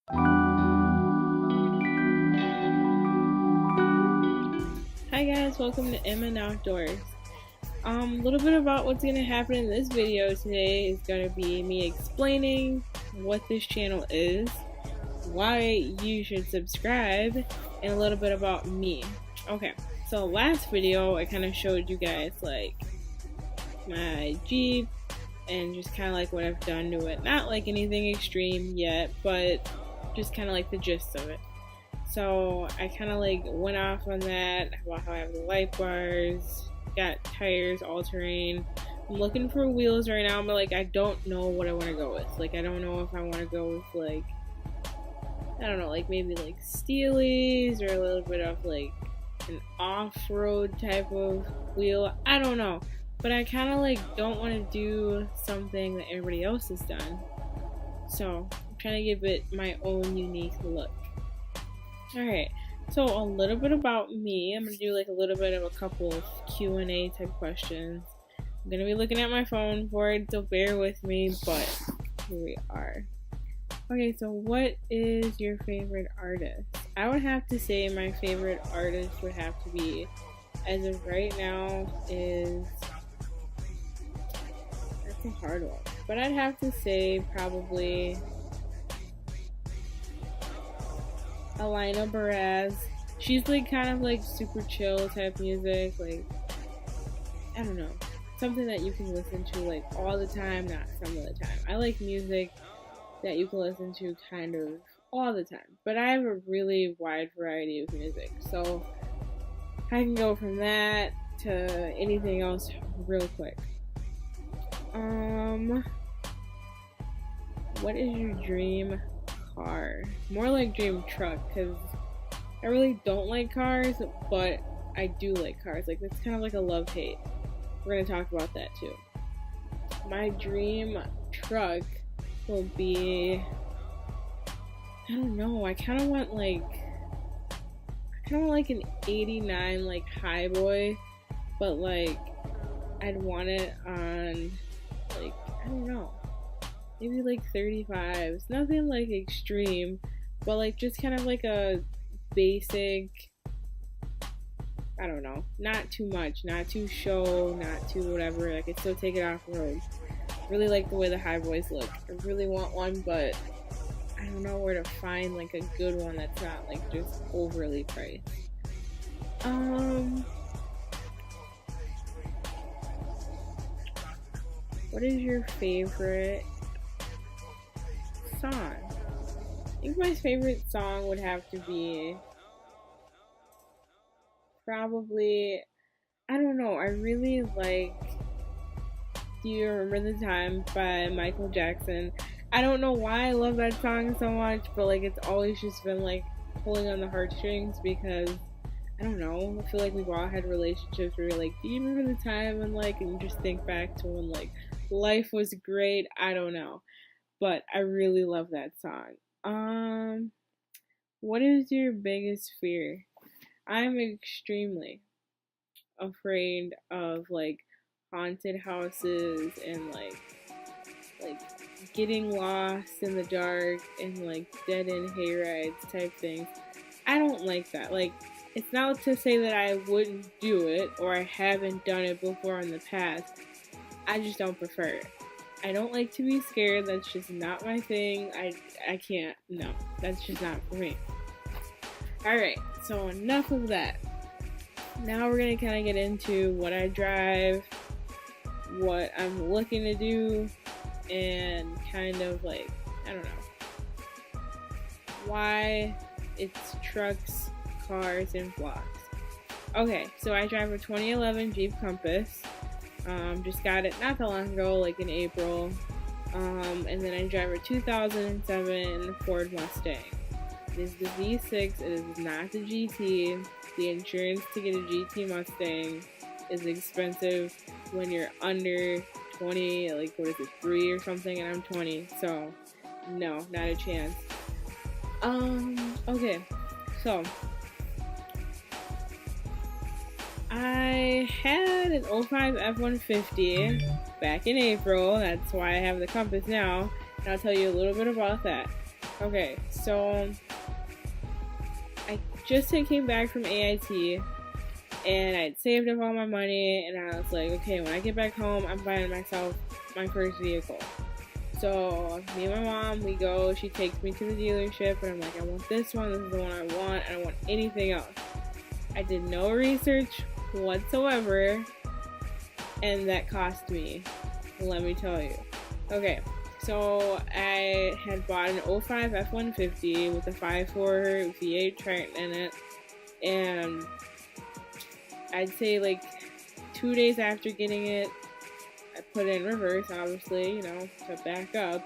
Hi guys, welcome to Emma and Outdoors. A little bit about what's going to happen in this video today is going to be me explaining what this channel is, why you should subscribe, and a little bit about me. Okay, so last video I kind of showed you guys like my Jeep and just kind of like what I've done to it. Not like anything extreme yet, but just kind of like the gist of it. So I kind of like went off on that about how I have the light bars, got tires, all terrain. I'm looking for wheels right now, but like I don't know what I want to go with. Like I don't know if I want to go with like, I don't know, like maybe like Steelies or a little bit of like an off-road type of wheel. I don't know, but I kind of like don't want to do something that everybody else has done. So I'm trying to give it my own unique look. Alright, so a little bit about me. I'm going to do like a little bit of a couple of Q&A type questions. I'm going to be looking at my phone for it, so bear with me, but here we are. Okay, so what is your favorite artist? I would have to say my favorite artist would have to be, as of right now, that's a hard one. But I'd have to say probably Alina Baraz. She's like kind of like super chill type music, like I don't know, something that you can listen to like all the time, not some of the time. I like music that you can listen to kind of all the time, but I have a really wide variety of music, so I can go from that to anything else real quick. What is your dream car? More like dream truck, because I really don't like cars, but I do like cars. Like it's kind of like a love-hate. We're gonna talk about that too. My dream truck will be, I don't know, I kind of want like an 89 like Highboy, but like I'd want it on like, I don't know, maybe like 35s, nothing like extreme, but like just kind of like a basic, I don't know, not too much, not too show, not too whatever, I could still take it off road. Really like the way the Highboys look. I really want one, but I don't know where to find like a good one that's not like just overly priced. What is your favorite song? I think my favorite song would have to be probably, I don't know, I really like Do You Remember the Time by Michael Jackson. I don't know why I love that song so much, but like it's always just been like pulling on the heartstrings because I don't know, I feel like we've all had relationships where you're like, do you remember the time when like, and you just think back to when like life was great. I don't know, but I really love that song. What is your biggest fear? I'm extremely afraid of like haunted houses and like getting lost in the dark and like dead end hayrides type things. I don't like that. Like it's not to say that I wouldn't do it or I haven't done it before in the past. I just don't prefer it. I don't like to be scared. That's just not my thing. I can't. No, that's just not for me. Alright, so enough of that. Now we're going to kind of get into what I drive, what I'm looking to do, and kind of like, I don't know, why it's trucks, cars, and vlogs. Okay, so I drive a 2011 Jeep Compass. Just got it not that long ago, like in April. And then I drive a 2007 Ford Mustang. It is the V6, it is not the GT. The insurance to get a GT Mustang is expensive when you're under 20, like what is it, 3 or something, and I'm 20, so no, not a chance. Okay, so I had an 05 F-150 back in April. That's why I have the Compass now, and I'll tell you a little bit about that. Okay, so I just came back from AIT and I'd saved up all my money and I was like, okay, when I get back home, I'm buying myself my first vehicle. So me and my mom, we go, she takes me to the dealership and I'm like, I want this one, this is the one I want, I don't want anything else. I did no research whatsoever and that cost me, let me tell you. Okay, so I had bought an 05 F-150 with a 5.4 V8 Triton in it, and I'd say like 2 days after getting it, I put it in reverse, obviously, you know, to back up,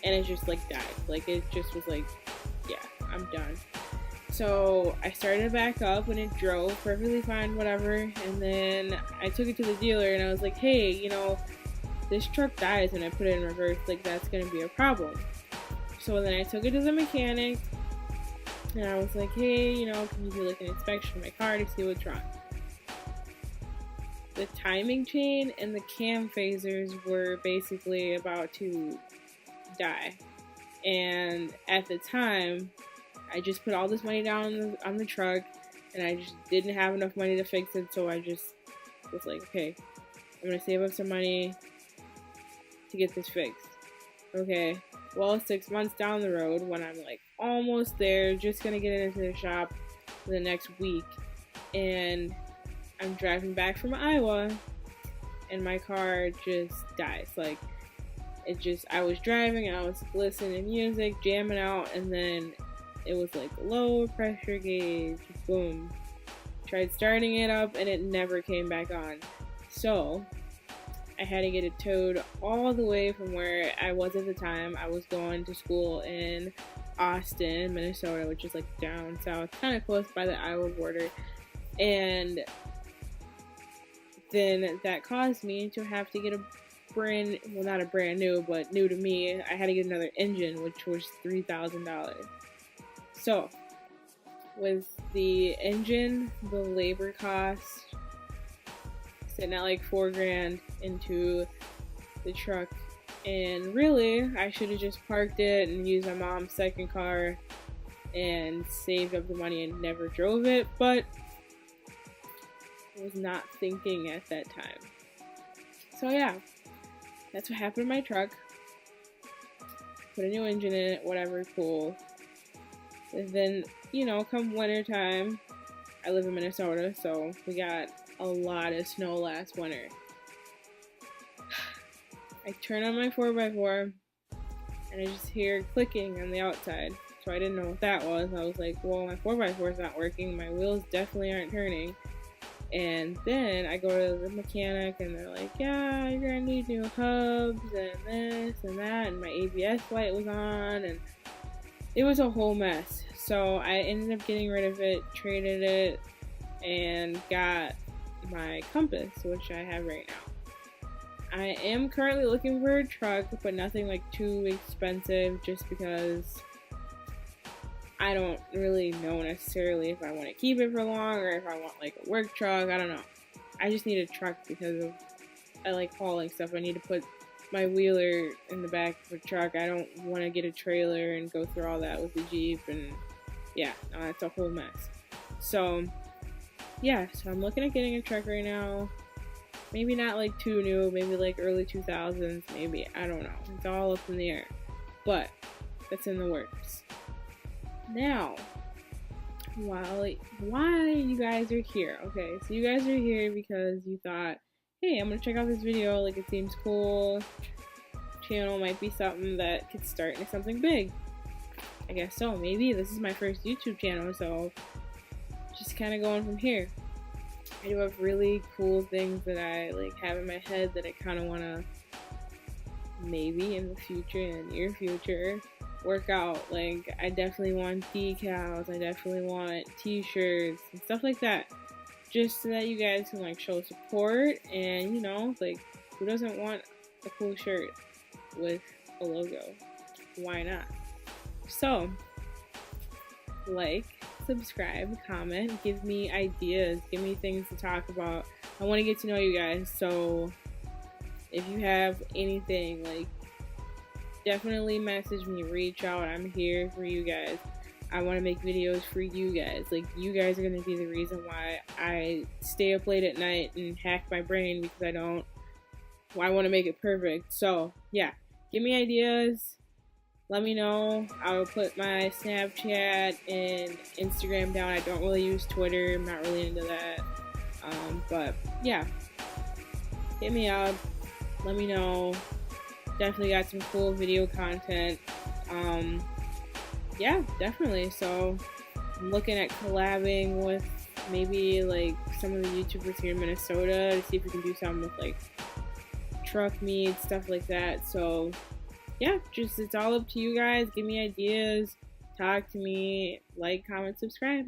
and it just like died. Like it just was like, yeah, I'm done. So I started to back up and it drove perfectly fine, whatever, and then I took it to the dealer and I was like, hey, you know, this truck dies when I put it in reverse, like that's gonna be a problem. So then I took it to the mechanic and I was like, hey, you know, can you do like an inspection of my car to see what's wrong? The timing chain and the cam phasers were basically about to die. And at the time, I just put all this money down on the truck and I just didn't have enough money to fix it, so I just was like, okay, I'm gonna save up some money to get this fixed. Okay, well, 6 months down the road, when I'm like almost there, just gonna get it into the shop for the next week, and I'm driving back from Iowa and my car just dies. Like, it just, I was driving and I was listening to music, jamming out, and then it was like low pressure gauge, boom. Tried starting it up and it never came back on. So I had to get it towed all the way from where I was at the time. I was going to school in Austin, Minnesota, which is like down south, kind of close by the Iowa border. And then that caused me to have to get a well, not a brand new, but new to me. I had to get another engine, which was $3,000. So with the engine, the labor cost sitting at like $4,000 into the truck, and really I should have just parked it and used my mom's second car and saved up the money and never drove it, but I was not thinking at that time. So yeah, that's what happened to my truck. Put a new engine in it, whatever, cool. And then, you know, come winter time, I live in Minnesota, so we got a lot of snow last winter. I turn on my 4x4 and I just hear clicking on the outside. So I didn't know what that was. I was like, well, my 4x4 is not working. My wheels definitely aren't turning. And then I go to the mechanic and they're like, yeah, you're gonna need new hubs and this and that, and my ABS light was on, and it was a whole mess. So I ended up getting rid of it, traded it, and got my Compass, which I have right now. I am currently looking for a truck, but nothing like too expensive, just because I don't really know necessarily if I want to keep it for long or if I want like a work truck. I don't know. I just need a truck because I like hauling stuff. I need to put my wheeler in the back of a truck. I don't want to get a trailer and go through all that with the Jeep, and yeah, no, it's a whole mess. So yeah, so I'm looking at getting a truck right now. Maybe not like too new, maybe like early 2000s, maybe, I don't know. It's all up in the air, but it's in the works. Now, why you guys are here? Okay, so you guys are here because you thought, hey, I'm gonna check out this video, like it seems cool. Channel might be something that could start into something big. I guess so, maybe. This is my first YouTube channel, so just kind of going from here. I do have really cool things that I like have in my head that I kind of want to maybe in the future, in the near future, work out. Like, I definitely want decals, I definitely want t-shirts and stuff like that, just so that you guys can like show support. And you know, like, who doesn't want a cool shirt with a logo? Why not? So like, subscribe, comment, give me ideas, give me things to talk about. I want to get to know you guys, so if you have anything, like, definitely message me, reach out. I'm here for you guys. I want to make videos for you guys. Like, you guys are going to be the reason why I stay up late at night and hack my brain, because I want to make it perfect. So yeah, give me ideas. Let me know. I'll put my Snapchat and Instagram down. I don't really use Twitter. I'm not really into that. But yeah, hit me up. Let me know. Definitely got some cool video content. Yeah, definitely. So I'm looking at collabing with maybe like some of the YouTubers here in Minnesota to see if we can do something with like truck meet, stuff like that. So yeah, just it's all up to you guys. Give me ideas, talk to me, like, comment, subscribe.